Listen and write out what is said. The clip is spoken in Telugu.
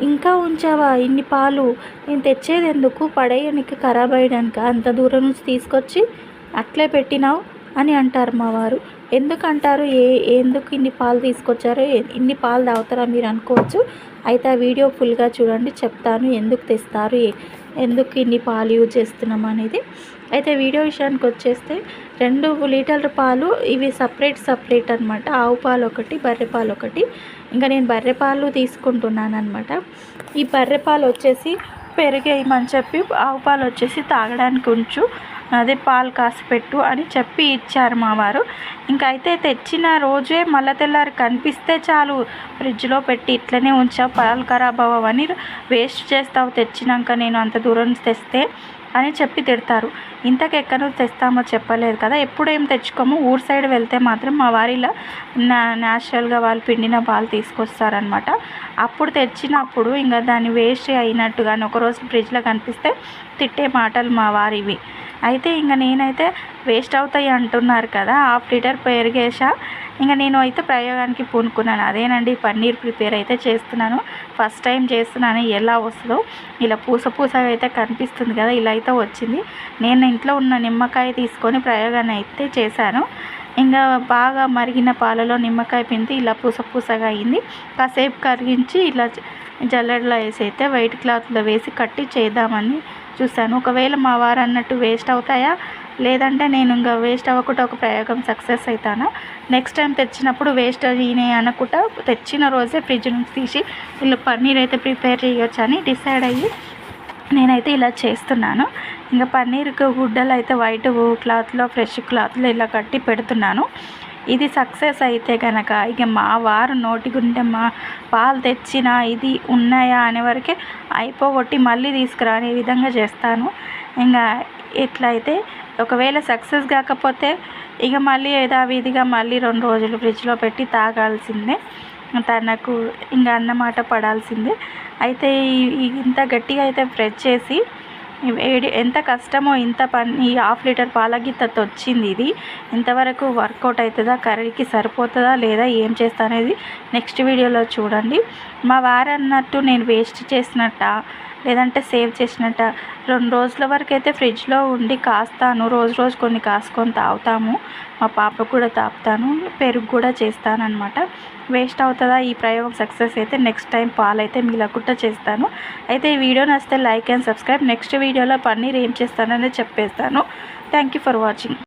ఇంకా ఉంచావా ఇన్ని పాలు? నేను తెచ్చేది ఎందుకు, పడేయనికి, ఖరాబ్ అయ్యడానికి అంత దూరం నుంచి తీసుకొచ్చి అట్లే పెట్టినావు అని అంటారు మా వారు. ఎందుకంటారు? ఎందుకు ఇన్ని పాలు తీసుకొచ్చారో, ఇన్ని పాలు తాగుతారా మీరు అనుకోవచ్చు. అయితే ఆ వీడియో ఫుల్గా చూడండి, చెప్తాను ఎందుకు తెస్తారు, ఎందుకు ఇన్ని పాలు యూజ్ చేస్తున్నాం అనేది. అయితే వీడియో విషయానికి వచ్చేస్తే 2 లీటర్ల పాలు ఇవి సపరేట్ అనమాట. ఆవు పాలు ఒకటి, బర్రె పాలు ఒకటి. ఇంకా నేను బర్రె పాలు తీసుకుంటున్నాను అనమాట. ఈ బర్రె పాలు వచ్చేసి పెరిగేయమని చెప్పి, ఆవు పాలు వచ్చేసి తాగడానికి ఉంచు, అదే పాలు కాసి పెట్టు అని చెప్పి ఇచ్చారు మా వారు. ఇంకా అయితే తెచ్చిన రోజే మళ్ళీ తెల్లారి కనిపిస్తే చాలు ఫ్రిడ్జ్లో పెట్టి ఇట్లనే ఉంచావు, పాలు ఖరాబ్ అవ్వవని, వేస్ట్ చేస్తావు తెచ్చినాక నేను అంత దూరం నుంచి తెస్తే అని చెప్పి తిడతారు. ఇంతకు ఎక్కడ నుంచి తెస్తామో చెప్పలేదు కదా. ఎప్పుడు ఏం తెచ్చుకోము. ఊరు సైడ్ వెళ్తే మాత్రం మా వారిలా న్యాచురల్గా వాళ్ళు పిండిన పాలు తీసుకొస్తారనమాట. అప్పుడు తెచ్చినప్పుడు ఇంకా దాన్ని వేస్ట్ అయినట్టుగాని ఒకరోజు ఫ్రిడ్జ్లో కనిపిస్తే తిట్టే మాటలు మా వారివి. అయితే ఇంకా నేనైతే వేస్ట్ అవుతాయి అంటున్నారు కదా, 1/2 లీటర్ పెరిగేసా. ఇంకా నేను అయితే ప్రయోగానికి పూనుకున్నాను. అదేనండి, పన్నీర్ ప్రిపేర్ అయితే చేస్తున్నాను. ఫస్ట్ టైం చేస్తున్నాను. ఎలా వస్తుందో, ఇలా పూసగా అయితే కనిపిస్తుంది కదా, ఇలా అయితే వచ్చింది. నేను ఇంట్లో ఉన్న నిమ్మకాయ తీసుకొని ప్రయోగాన్ని అయితే చేశాను. ఇంకా బాగా మరిగిన పాలలో నిమ్మకాయ పిండి ఇలా పూసగా అయింది. కాసేపు కరిగించి ఇలా జల్లెడలో వేసి అయితే వైట్ క్లాత్లో వేసి కట్టి చేద్దామని చూశాను. ఒకవేళ మా వారు అన్నట్టు వేస్ట్ అవుతాయా, లేదంటే నేను ఇంకా వేస్ట్ అవ్వకుండా ఒక ప్రయోగం సక్సెస్ అవుతాను. నెక్స్ట్ టైం తెచ్చినప్పుడు వేస్ట్ అయినాయి అనకుండా తెచ్చిన రోజే ఫ్రిడ్జ్ నుంచి తీసి ఇలా పన్నీర్ అయితే ప్రిపేర్ చేయొచ్చు అని డిసైడ్ అయ్యి నేనైతే ఇలా చేస్తున్నాను. ఇంకా పన్నీర్కి గుడ్డలు అయితే వైట్ క్లాత్లో, ఫ్రెష్ క్లాత్లో ఇలా కట్టి పెడుతున్నాను. ఇది సక్సెస్ అయితే కనుక ఇక మా వారు నోటికుంటే మా పాలు తెచ్చిన ఇది ఉన్నాయా అనే వరకే అయిపోగొట్టి మళ్ళీ తీసుకురానే విధంగా చేస్తాను. ఇంకా ఇట్లయితే ఒకవేళ సక్సెస్ కాకపోతే ఇక మళ్ళీ యథావిధిగా మళ్ళీ 2 రోజులు ఫ్రిడ్జ్లో పెట్టి తాగాల్సిందే. తనకు ఇంకా అన్నమాట పడాల్సిందే. అయితే ఇంత గట్టిగా అయితే ప్రెస్ చేసి ఎంత కష్టమో, ఇంత ఈ 1/2 లీటర్ పాలకి వచ్చింది. ఇది ఇంతవరకు వర్కౌట్ అవుతుందా, కర్రీకి సరిపోతుందా లేదా, ఏం చేస్తా అనేది నెక్స్ట్ వీడియోలో చూడండి. మా వారు అన్నట్టు నేను వేస్ట్ చేసినట్ట లేదంటే సేవ్ చేసినట్ట 2 రోజుల వరకు అయితే ఫ్రిడ్జ్లో ఉండి కాస్తాను. రోజు కొన్ని కాసుకొని తాగుతాము. మా పాపకు కూడా తాపుతాను, పెరుగు కూడా చేస్తాను అనమాట. వేస్ట్ అవుతుందా ఈ ప్రయోగం సక్సెస్ అయితే నెక్స్ట్ టైం పాలు అయితే మిగలకుండా చేస్తాను. అయితే ఈ వీడియో నచ్చితే లైక్ అండ్ సబ్స్క్రైబ్. నెక్స్ట్ వీడియోలో పన్నీర్ ఏం చేస్తాననేది చెప్పేస్తాను. Thank you for watching.